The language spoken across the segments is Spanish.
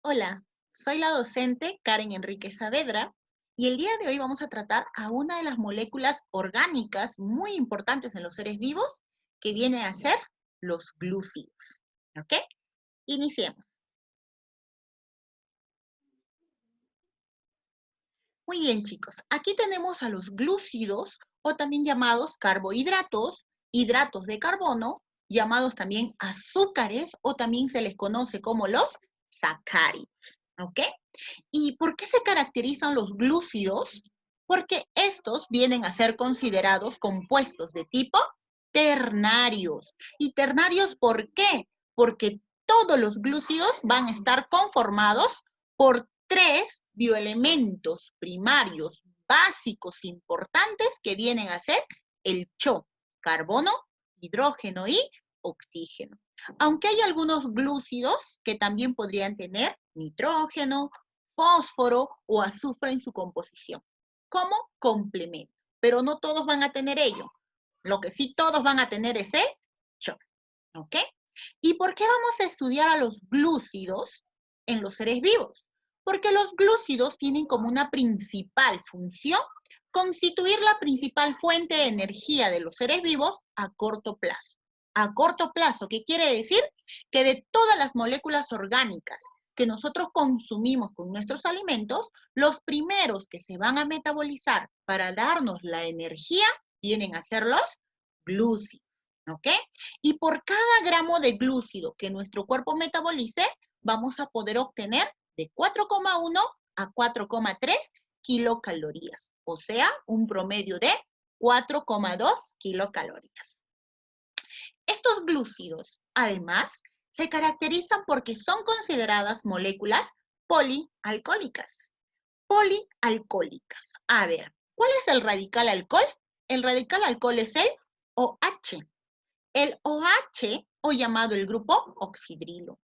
Hola, soy la docente Karen Enrique Saavedra y el día de hoy vamos a tratar a una de las moléculas orgánicas muy importantes en los seres vivos que viene a ser los glúcidos. ¿Ok? Iniciemos. Muy bien, chicos. Aquí tenemos a los glúcidos o también llamados carbohidratos, hidratos de carbono, llamados también azúcares o también se les conoce como los sacáridos. ¿Ok? ¿Y por qué se caracterizan los glúcidos? Porque estos vienen a ser considerados compuestos de tipo ternarios. ¿Y ternarios por qué? Porque todos los glúcidos van a estar conformados por tres bioelementos primarios básicos importantes que vienen a ser el CHO, carbono, hidrógeno y oxígeno. Aunque hay algunos glúcidos que también podrían tener nitrógeno, fósforo o azufre en su composición, como complemento. Pero no todos van a tener ello. Lo que sí todos van a tener es el CHO. ¿Ok? ¿Y por qué vamos a estudiar a los glúcidos en los seres vivos? Porque los glúcidos tienen como una principal función constituir la principal fuente de energía de los seres vivos a corto plazo. A corto plazo, ¿qué quiere decir? Que de todas las moléculas orgánicas que nosotros consumimos con nuestros alimentos, los primeros que se van a metabolizar para darnos la energía vienen a ser los glúcidos. ¿Ok? Y por cada gramo de glúcido que nuestro cuerpo metabolice, vamos a poder obtener de 4,1 a 4,3 kilocalorías, o sea, un promedio de 4,2 kilocalorías. Estos glúcidos, además, se caracterizan porque son consideradas moléculas polialcohólicas. Polialcohólicas. A ver, ¿cuál es el radical alcohol? El radical alcohol es el OH. El OH, o llamado el grupo oxidrilo.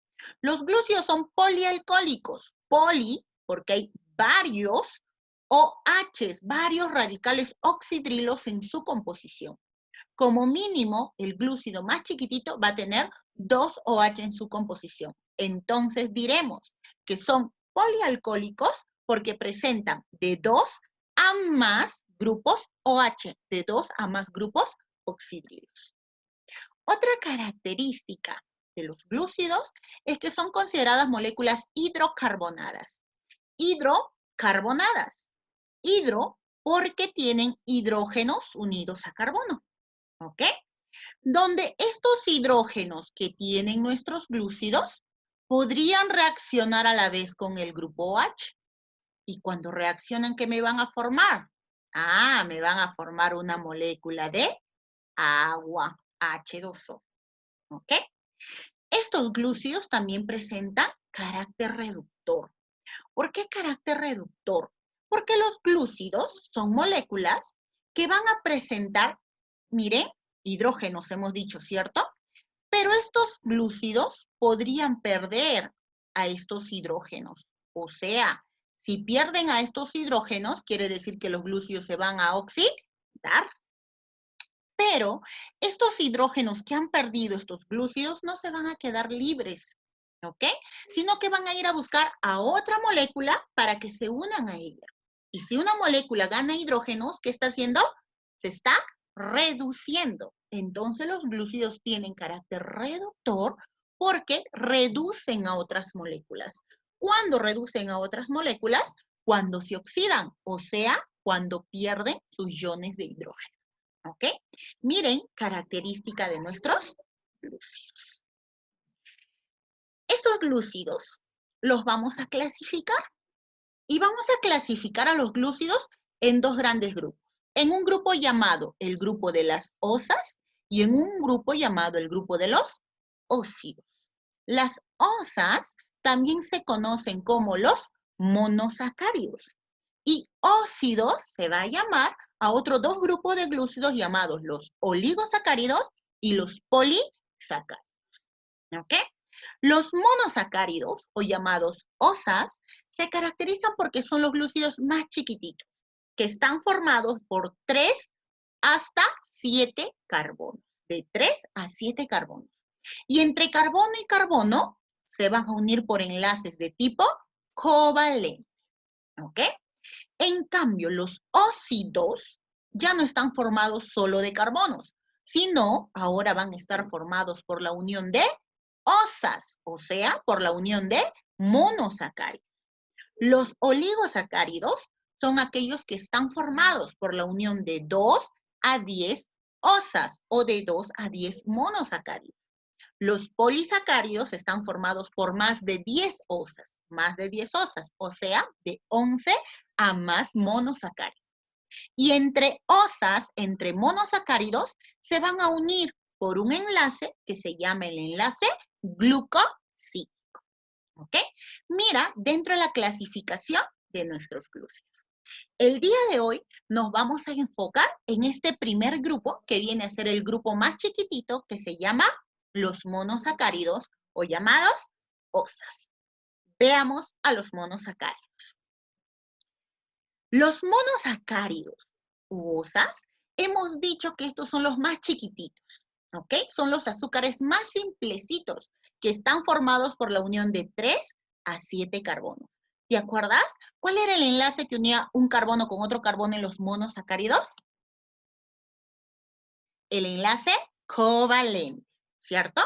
Los glúcidos son polialcohólicos. Poli, porque hay varios OHs, varios radicales oxidrilos en su composición. Como mínimo, el glúcido más chiquitito va a tener 2 OH en su composición. Entonces diremos que son polialcohólicos porque presentan de 2 a más grupos OH, de 2 a más grupos oxidrilos. Otra característica de los glúcidos es que son consideradas moléculas hidrocarbonadas. Hidrocarbonadas. Hidro porque tienen hidrógenos unidos a carbono. ¿Ok? Donde estos hidrógenos que tienen nuestros glúcidos podrían reaccionar a la vez con el grupo OH. Y cuando reaccionan, ¿qué me van a formar? Ah, me van a formar una molécula de agua, H2O. ¿Ok? Estos glúcidos también presentan carácter reductor. ¿Por qué carácter reductor? Porque los glúcidos son moléculas que van a presentar, miren, hidrógenos hemos dicho, ¿cierto? Pero estos glúcidos podrían perder a estos hidrógenos. O sea, si pierden a estos hidrógenos, quiere decir que los glúcidos se van a oxidar. Pero estos hidrógenos que han perdido estos glúcidos no se van a quedar libres, ¿ok? Sino que van a ir a buscar a otra molécula para que se unan a ella. Y si una molécula gana hidrógenos, ¿qué está haciendo? Se está reduciendo. Entonces los glúcidos tienen carácter reductor porque reducen a otras moléculas. ¿Cuándo reducen a otras moléculas? Cuando se oxidan, o sea, cuando pierden sus iones de hidrógeno. ¿Ok? Miren, característica de nuestros glúcidos. Estos glúcidos los vamos a clasificar y vamos a clasificar a los glúcidos en dos grandes grupos. En un grupo llamado el grupo de las osas y en un grupo llamado el grupo de los óxidos. Las osas también se conocen como los monosacáridos y óxidos se va a llamar a otros dos grupos de glúcidos llamados los oligosacáridos y los polisacáridos. ¿Ok? Los monosacáridos, o llamados osas, se caracterizan porque son los glúcidos más chiquititos, que están formados por 3 hasta 7 carbonos, de 3 a 7 carbonos. Y entre carbono y carbono se van a unir por enlaces de tipo covalente, ¿ok? En cambio, los óxidos ya no están formados solo de carbonos, sino ahora van a estar formados por la unión de osas, o sea, por la unión de monosacáridos. Los oligosacáridos son aquellos que están formados por la unión de 2 a 10 osas o de 2 a 10 monosacáridos. Los polisacáridos están formados por más de 10 osas, o sea, de 11 a más monosacáridos. Y entre osas, entre monosacáridos, se van a unir por un enlace que se llama el enlace glucosídico. ¿Ok? Mira, dentro de la clasificación de nuestros glúcidos. El día de hoy nos vamos a enfocar en este primer grupo, que viene a ser el grupo más chiquitito, que se llama los monosacáridos o llamados osas. Veamos a los monosacáridos. Los monosacáridos u osas, hemos dicho que estos son los más chiquititos, ¿ok? Son los azúcares más simplecitos que están formados por la unión de 3 a 7 carbonos. ¿Te acuerdas? ¿Cuál era el enlace que unía un carbono con otro carbono en los monosacáridos? El enlace covalente, ¿cierto?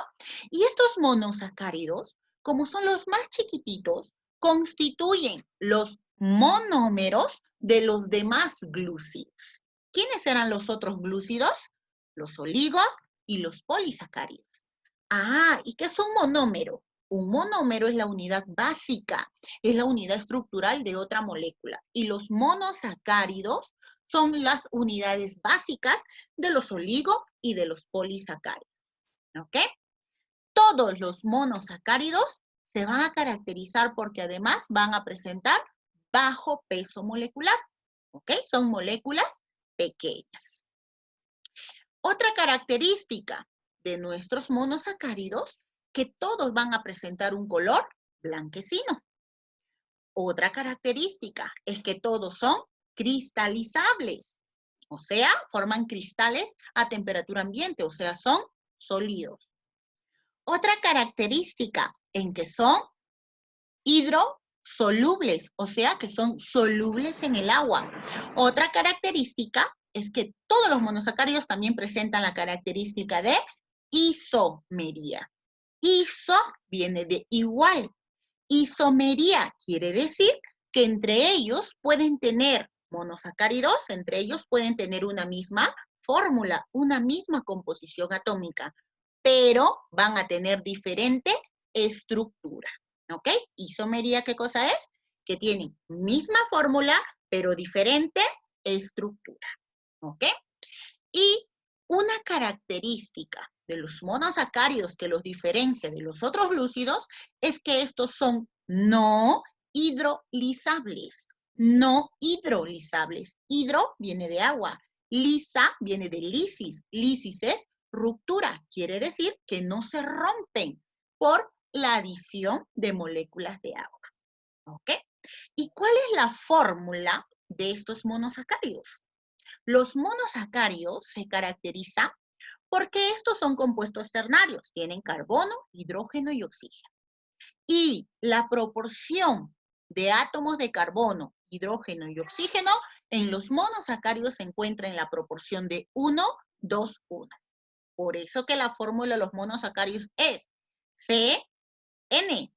Y estos monosacáridos, como son los más chiquititos, constituyen los monómeros de los demás glúcidos. ¿Quiénes eran los otros glúcidos? Los oligo y los polisacáridos. Ah, ¿y qué es un monómero? Un monómero es la unidad básica, es la unidad estructural de otra molécula. Y los monosacáridos son las unidades básicas de los oligo y de los polisacáridos. ¿Ok? Todos los monosacáridos se van a caracterizar porque además van a presentar bajo peso molecular. ¿Ok? Son moléculas pequeñas. Otra característica de nuestros monosacáridos, que todos van a presentar un color blanquecino. Otra característica es que todos son cristalizables, o sea, forman cristales a temperatura ambiente, o sea, son sólidos. Otra característica en que son hidrosolubles, o sea, que son solubles en el agua. Otra característica es que todos los monosacáridos también presentan la característica de isomería. Iso viene de igual. Isomería quiere decir que entre ellos pueden tener monosacáridos, entre ellos pueden tener una misma fórmula, una misma composición atómica, pero van a tener diferente estructura. ¿Ok? Isomería, ¿qué cosa es? Que tienen misma fórmula, pero diferente estructura. ¿Ok? Y una característica de los monosacáridos que los diferencia de los otros glúcidos es que estos son no hidrolizables. No hidrolizables. Hidro viene de agua. Lisa viene de lisis. Lisis es ruptura. Quiere decir que no se rompen por la adición de moléculas de agua. ¿Ok? ¿Y cuál es la fórmula de estos monosacáridos? Los monosacáridos se caracterizan porque estos son compuestos ternarios, tienen carbono, hidrógeno y oxígeno. Y la proporción de átomos de carbono, hidrógeno y oxígeno en los monosacáridos se encuentra en la proporción de 1, 2, 1. Por eso que la fórmula de los monosacáridos es CN,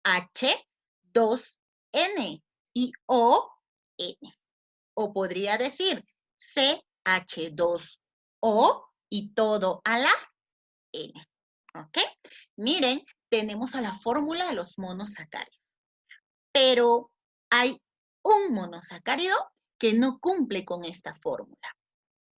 H2N y ON. O podría decir CH2O y todo a la N. ¿Ok? Miren, tenemos a la fórmula de los monosacáridos. Pero hay un monosacárido que no cumple con esta fórmula.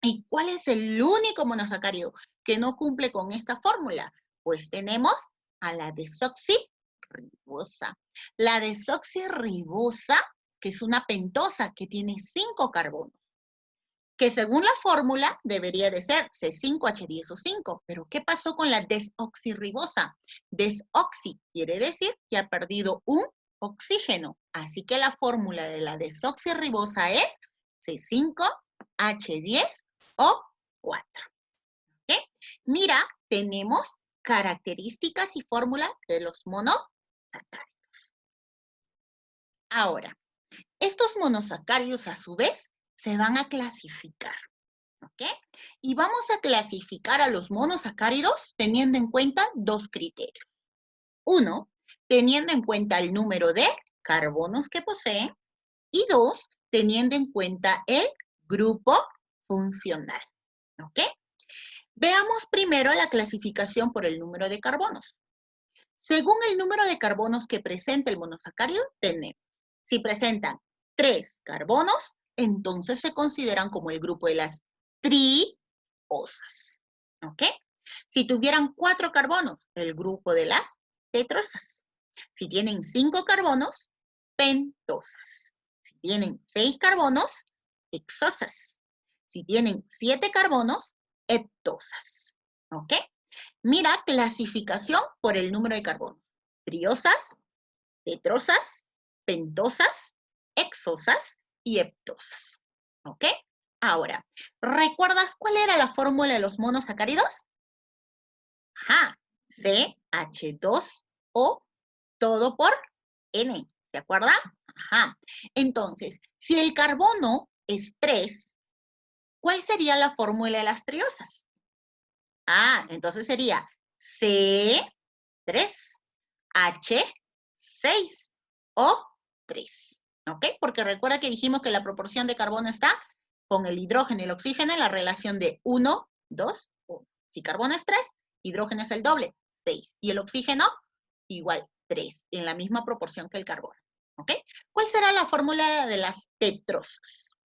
¿Y cuál es el único monosacárido que no cumple con esta fórmula? Pues tenemos a la desoxirribosa. La desoxirribosa, que es una pentosa que tiene 5 carbonos, que según la fórmula debería de ser C5H10O5. Pero ¿qué pasó con la desoxirribosa? Desoxi quiere decir que ha perdido un oxígeno. Así que la fórmula de la desoxirribosa es C5H10O4. ¿Okay? Mira, tenemos características y fórmula de los monosacáridos. Ahora, estos monosacáridos a su vez se van a clasificar, ¿ok? Y vamos a clasificar a los monosacáridos teniendo en cuenta dos criterios. Uno, teniendo en cuenta el número de carbonos que poseen. Y dos, teniendo en cuenta el grupo funcional, ¿ok? Veamos primero la clasificación por el número de carbonos. Según el número de carbonos que presenta el monosacárido, tenemos, si presentan 3 carbonos, entonces se consideran como el grupo de las triosas, ¿ok? Si tuvieran 4 carbonos, el grupo de las tetrosas. Si tienen 5 carbonos, pentosas. Si tienen 6 carbonos, hexosas. Si tienen 7 carbonos, heptosas, ¿ok? Mira, clasificación por el número de carbonos. Triosas, tetrosas, pentosas, hexosas y heptosas. ¿Ok? Ahora, ¿recuerdas cuál era la fórmula de los monosacáridos? Ajá, CH2O, todo por N. ¿Se acuerda? Ajá. Entonces, si el carbono es 3, ¿cuál sería la fórmula de las triosas? Ah, entonces sería C3H6O3. ¿Ok? Porque recuerda que dijimos que la proporción de carbono está con el hidrógeno y el oxígeno en la relación de 1, 2, 1. Si carbono es 3, hidrógeno es el doble, 6. Y el oxígeno, igual, 3, en la misma proporción que el carbono. ¿Ok? ¿Cuál será la fórmula de las tetrosas?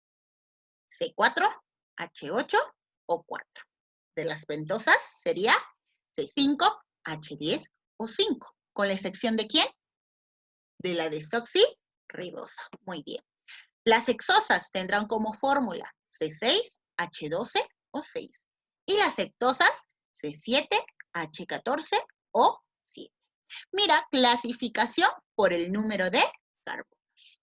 C4H8O4. De las pentosas sería C5H10O5. ¿Con la excepción de quién? De la desoxirribosa. Muy bien. Las hexosas tendrán como fórmula C6H12O6. Y las heptosas C7H14O7. Mira, clasificación por el número de carbonos.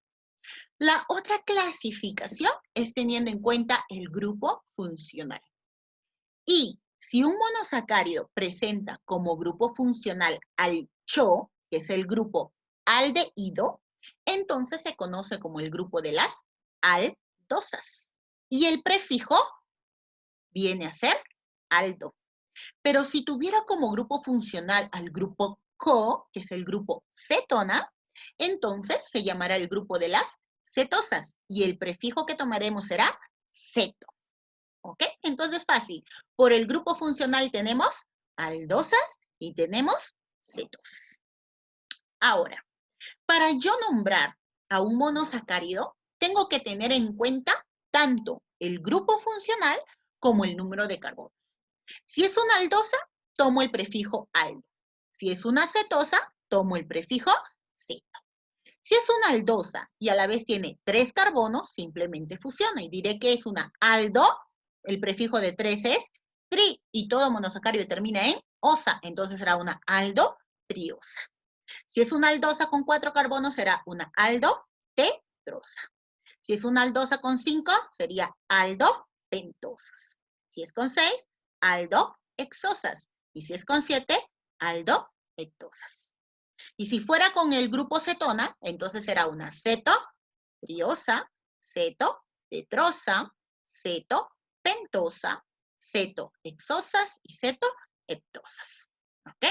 La otra clasificación es teniendo en cuenta el grupo funcional. Y si un monosacárido presenta como grupo funcional al CHO, que es el grupo aldehído, entonces se conoce como el grupo de las aldosas. Y el prefijo viene a ser aldo. Pero si tuviera como grupo funcional al grupo CO, que es el grupo cetona, entonces se llamará el grupo de las cetosas. Y el prefijo que tomaremos será ceto. ¿Ok? Entonces, fácil. Por el grupo funcional tenemos aldosas y tenemos cetosas. Ahora, para yo nombrar a un monosacárido, tengo que tener en cuenta tanto el grupo funcional como el número de carbonos. Si es una aldosa, tomo el prefijo aldo. Si es una cetosa, tomo el prefijo ceto. Si es una aldosa y a la vez tiene 3 carbonos, simplemente fusiona y diré que es una aldo. El prefijo de 3 es tri y todo monosacárido termina en osa, entonces será una aldotriosa. Si es una aldosa con 4 carbonos, será una aldotetrosa. Si es una aldosa con 5, sería aldopentosas. Si es con 6, aldohexosas. Y si es con 7, aldoheptosas. Y si fuera con el grupo cetona, entonces será una cetotriosa, cetotetrosa, cetopentosa, cetohexosas y cetoheptosas. ¿Ok?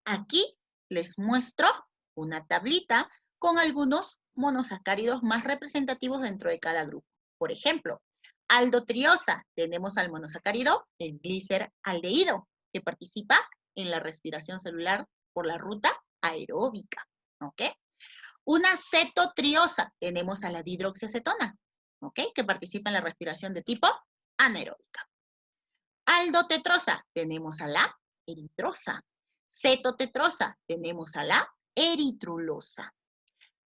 Aquí les muestro una tablita con algunos monosacáridos más representativos dentro de cada grupo. Por ejemplo, aldotriosa, tenemos al monosacárido, el gliceraldehído, que participa en la respiración celular por la ruta aeróbica. ¿Ok? Una cetotriosa, tenemos a la dihidroxiacetona, ¿ok? Que participa en la respiración de tipo anaeróbica. Aldotetrosa, tenemos a la eritrosa. Cetotetrosa, tenemos a la eritrulosa.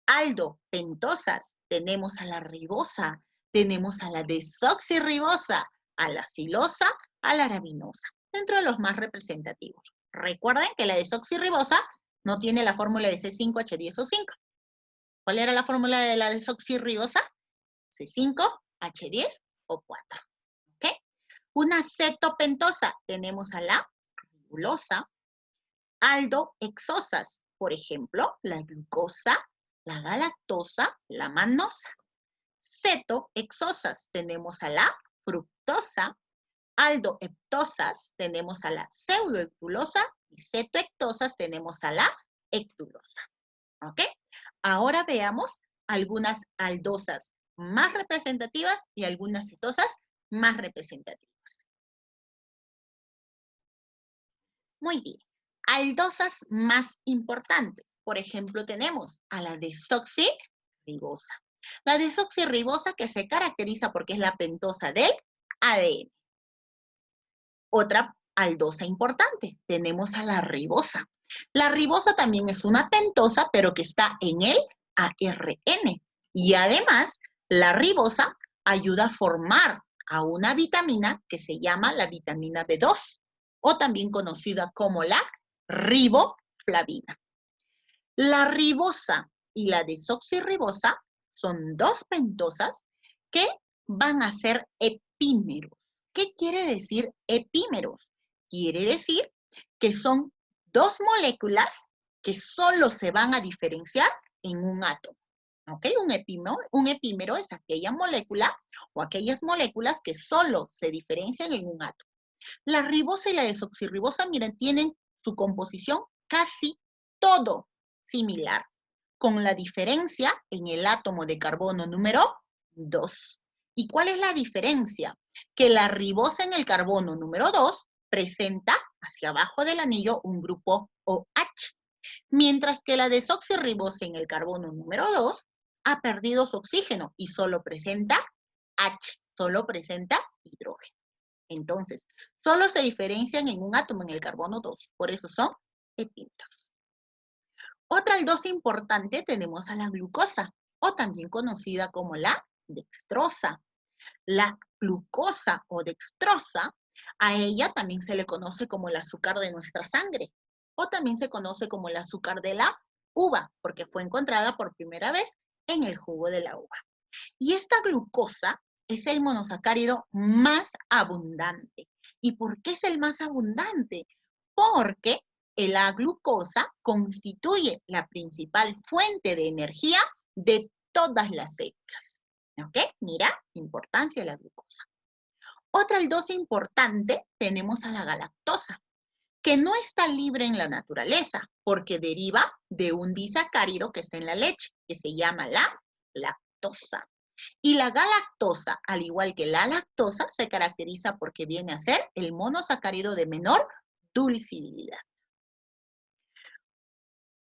Aldopentosas, tenemos a la ribosa, tenemos a la desoxirribosa, a la silosa, a la arabinosa, dentro de los más representativos. Recuerden que la desoxirribosa no tiene la fórmula de C5H10O5. ¿Cuál era la fórmula de la desoxirribosa? C5H10O4. ¿Ok? Una cetopentosa, tenemos a la ribulosa, aldohexosas, por ejemplo, la glucosa, la galactosa, la manosa. Cetohexosas, tenemos a la fructosa. Aldoheptosas, tenemos a la pseudohectulosa. Y cetohectosas, tenemos a la hectulosa. ¿Ok? Ahora veamos algunas aldosas más representativas y algunas cetosas más representativas. Muy bien. Aldosas más importantes. Por ejemplo, tenemos a la desoxirribosa. La desoxirribosa que se caracteriza porque es la pentosa del ADN. Otra aldosa importante, tenemos a la ribosa. La ribosa también es una pentosa, pero que está en el ARN. Y además, la ribosa ayuda a formar a una vitamina que se llama la vitamina B2, o también conocida como la riboflavina. La ribosa y la desoxirribosa son dos pentosas que van a ser epímeros. ¿Qué quiere decir epímeros? Quiere decir que son dos moléculas que solo se van a diferenciar en un átomo. ¿Ok? Un epímero es aquella molécula o aquellas moléculas que solo se diferencian en un átomo. La ribosa y la desoxirribosa, miren, tienen su composición casi todo similar, con la diferencia en el átomo de carbono número 2. ¿Y cuál es la diferencia? Que la ribosa en el carbono número 2 presenta hacia abajo del anillo un grupo OH, mientras que la desoxirribosa en el carbono número 2 ha perdido su oxígeno y solo presenta H, solo presenta hidrógeno. Entonces, solo se diferencian en un átomo, en el carbono 2, por eso son epímeros. Otra aldosa importante tenemos a la glucosa, o también conocida como la dextrosa. La glucosa o dextrosa, a ella también se le conoce como el azúcar de nuestra sangre, o también se conoce como el azúcar de la uva, porque fue encontrada por primera vez en el jugo de la uva. Y esta glucosa es el monosacárido más abundante. ¿Y por qué es el más abundante? Porque la glucosa constituye la principal fuente de energía de todas las células. ¿Ok? Mira, importancia de la glucosa. Otra aldosa importante tenemos a la galactosa, que no está libre en la naturaleza, porque deriva de un disacárido que está en la leche, que se llama la lactosa. Y la galactosa, al igual que la lactosa, se caracteriza porque viene a ser el monosacárido de menor dulcibilidad.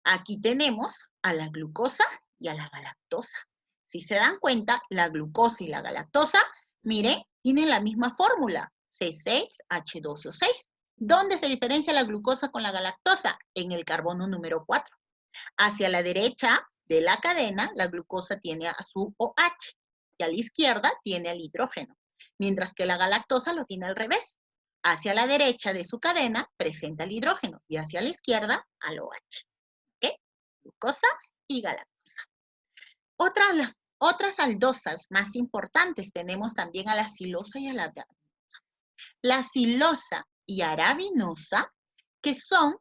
Aquí tenemos a la glucosa y a la galactosa. Si se dan cuenta, la glucosa y la galactosa, miren, tienen la misma fórmula, C6H12O6. ¿Dónde se diferencia la glucosa con la galactosa? En el carbono número 4. Hacia la derecha de la cadena, la glucosa tiene a su OH y a la izquierda tiene al hidrógeno, mientras que la galactosa lo tiene al revés. Hacia la derecha de su cadena presenta el hidrógeno y hacia la izquierda al OH. ¿Ok? Glucosa y galactosa. Otras aldosas más importantes tenemos también a la silosa y a la arabinosa. La silosa y arabinosa, que son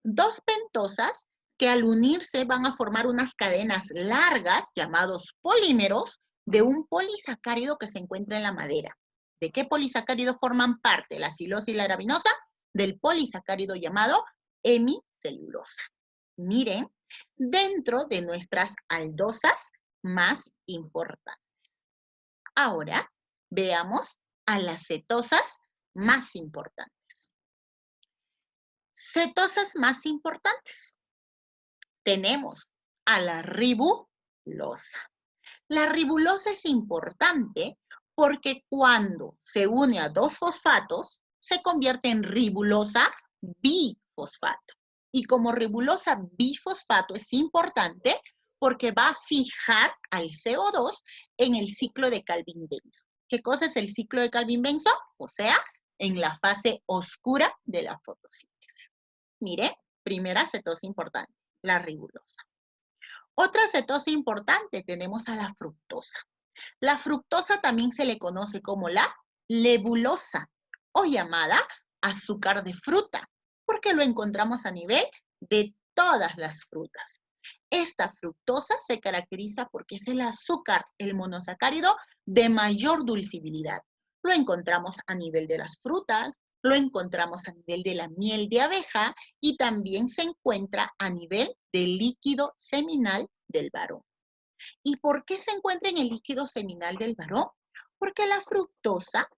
dos pentosas que al unirse van a formar unas cadenas largas llamados polímeros de un polisacárido que se encuentra en la madera. ¿De qué polisacárido forman parte la silosa y la arabinosa? Del polisacárido llamado hemicelulosa. Miren, dentro de nuestras aldosas más importantes. Ahora veamos a las cetosas más importantes. Cetosas más importantes. Tenemos a la ribulosa. La ribulosa es importante porque cuando se une a dos fosfatos, se convierte en ribulosa bifosfato. Y como ribulosa bifosfato es importante porque va a fijar al CO2 en el ciclo de Calvin-Benson. ¿Qué cosa es el ciclo de Calvin-Benson? O sea, en la fase oscura de la fotosíntesis. Mire, primera cetosa importante, la ribulosa. Otra cetosa importante tenemos a la fructosa. La fructosa también se le conoce como la lebulosa o llamada azúcar de fruta. porque lo encontramos a nivel de todas las frutas. Esta fructosa se caracteriza porque es el azúcar, el monosacárido de mayor dulcibilidad. Lo encontramos a nivel de las frutas, lo encontramos a nivel de la miel de abeja y también se encuentra a nivel del líquido seminal del varón. ¿Y por qué se encuentra en el líquido seminal del varón? Porque la fructosa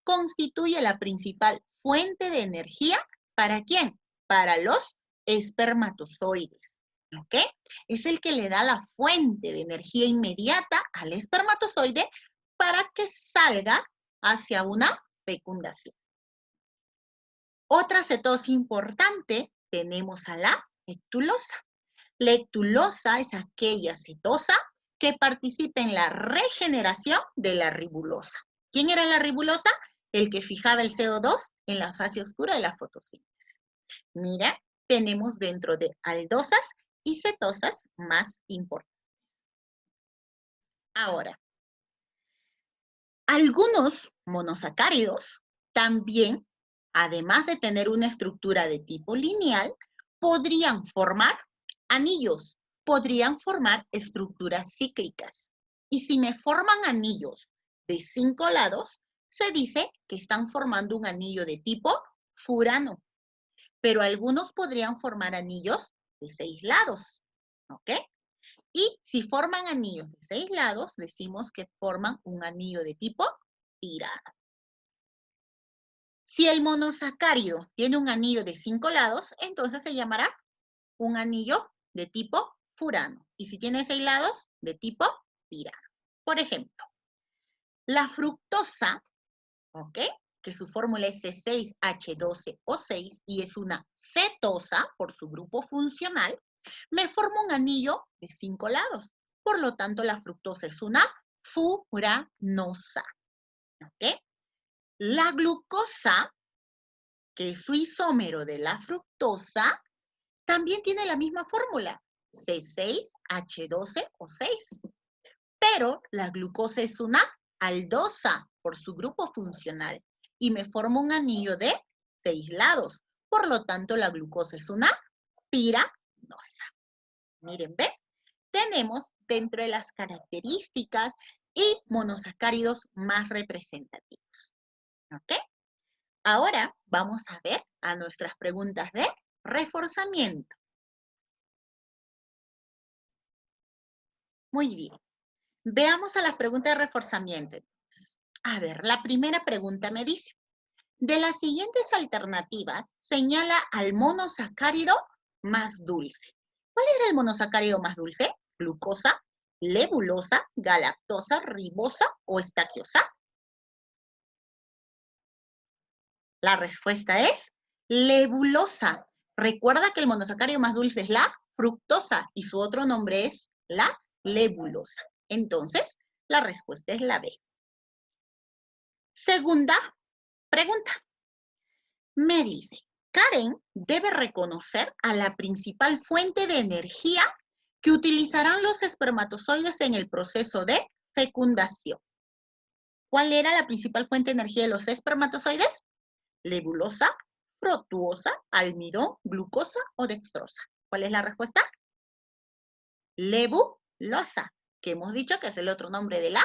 constituye la principal fuente de energía, ¿para quién? Para los espermatozoides, ¿ok? Es el que le da la fuente de energía inmediata al espermatozoide para que salga hacia una fecundación. Otra cetosa importante tenemos a la lectulosa. La lectulosa es aquella cetosa que participa en la regeneración de la ribulosa. ¿Quién era la ribulosa? El que fijaba el CO2 en la fase oscura de la fotosíntesis. Mira, tenemos dentro de aldosas y cetosas más importantes. Ahora, algunos monosacáridos también, además de tener una estructura de tipo lineal, podrían formar anillos, podrían formar estructuras cíclicas. Y si me forman anillos de 5 lados, se dice que están formando un anillo de tipo furano. Pero algunos podrían formar anillos de 6 lados, ¿ok? Y si forman anillos de 6 lados, decimos que forman un anillo de tipo pirano. Si el monosacárido tiene un anillo de 5 lados, entonces se llamará un anillo de tipo furano. Y si tiene 6 lados, de tipo pirano. Por ejemplo, la fructosa, ¿ok? Que su fórmula es C6H12O6 y es una cetosa por su grupo funcional, me forma un anillo de 5 lados. Por lo tanto, la fructosa es una furanosa. ¿Ok? La glucosa, que es su isómero de la fructosa, también tiene la misma fórmula, C6H12O6. Pero la glucosa es una aldosa por su grupo funcional y me forma un anillo de 6 lados. Por lo tanto, la glucosa es una piranosa. Miren, ¿ven? Tenemos dentro de las características y monosacáridos más representativos. ¿Ok? Ahora vamos a ver a nuestras preguntas de reforzamiento. Muy bien. Veamos a las preguntas de reforzamiento. A ver, la primera pregunta me dice, de las siguientes alternativas, señala al monosacárido más dulce. ¿Cuál era el monosacárido más dulce? ¿Glucosa, lebulosa, galactosa, ribosa o estaquiosa? La respuesta es lebulosa. Recuerda que el monosacárido más dulce es la fructosa y su otro nombre es la lebulosa. Entonces, la respuesta es la B. Segunda pregunta. Me dice, Karen debe reconocer a la principal fuente de energía que utilizarán los espermatozoides en el proceso de fecundación. ¿Cuál era la principal fuente de energía de los espermatozoides? Lebulosa, fructuosa, almidón, glucosa o dextrosa. ¿Cuál es la respuesta? Lebulosa, que hemos dicho que es el otro nombre de la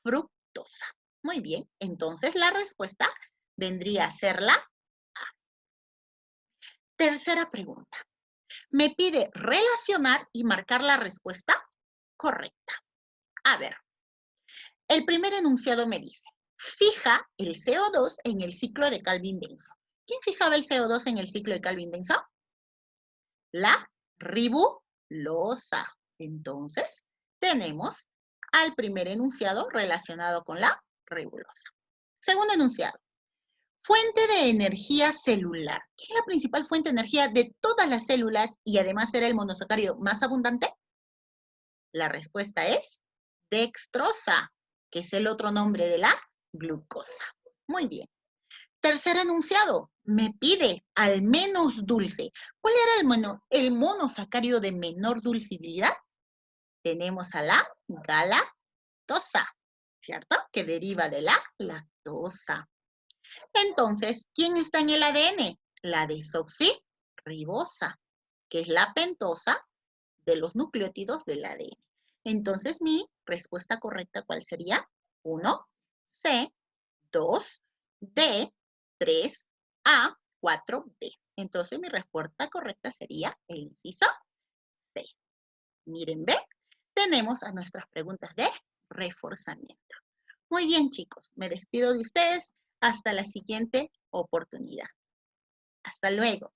fructosa. Muy bien, entonces la respuesta vendría a ser la A. Tercera pregunta. Me pide relacionar y marcar la respuesta correcta. A ver, el primer enunciado me dice, fija el CO2 en el ciclo de Calvin-Benson. ¿Quién fijaba el CO2 en el ciclo de Calvin-Benson? La ribulosa. Entonces, tenemos al primer enunciado relacionado con la ribulosa. Segundo enunciado. Fuente de energía celular. ¿Qué es la principal fuente de energía de todas las células y además era el monosacárido más abundante? La respuesta es dextrosa, que es el otro nombre de la glucosa. Muy bien. Tercer enunciado, me pide al menos dulce. ¿Cuál era el monosacárido de menor dulcibilidad? Tenemos a la galactosa, ¿cierto? Que deriva de la lactosa. Entonces, ¿quién está en el ADN? La desoxirribosa. ribosa, que es la pentosa de los nucleótidos del ADN. Entonces, mi respuesta correcta, ¿cuál sería? 1, C, 2, D, 3, A, 4, B. Entonces, mi respuesta correcta sería el inciso C. Miren, ¿ve? Tenemos a nuestras preguntas de reforzamiento. Muy bien, chicos. Me despido de ustedes. Hasta la siguiente oportunidad. Hasta luego.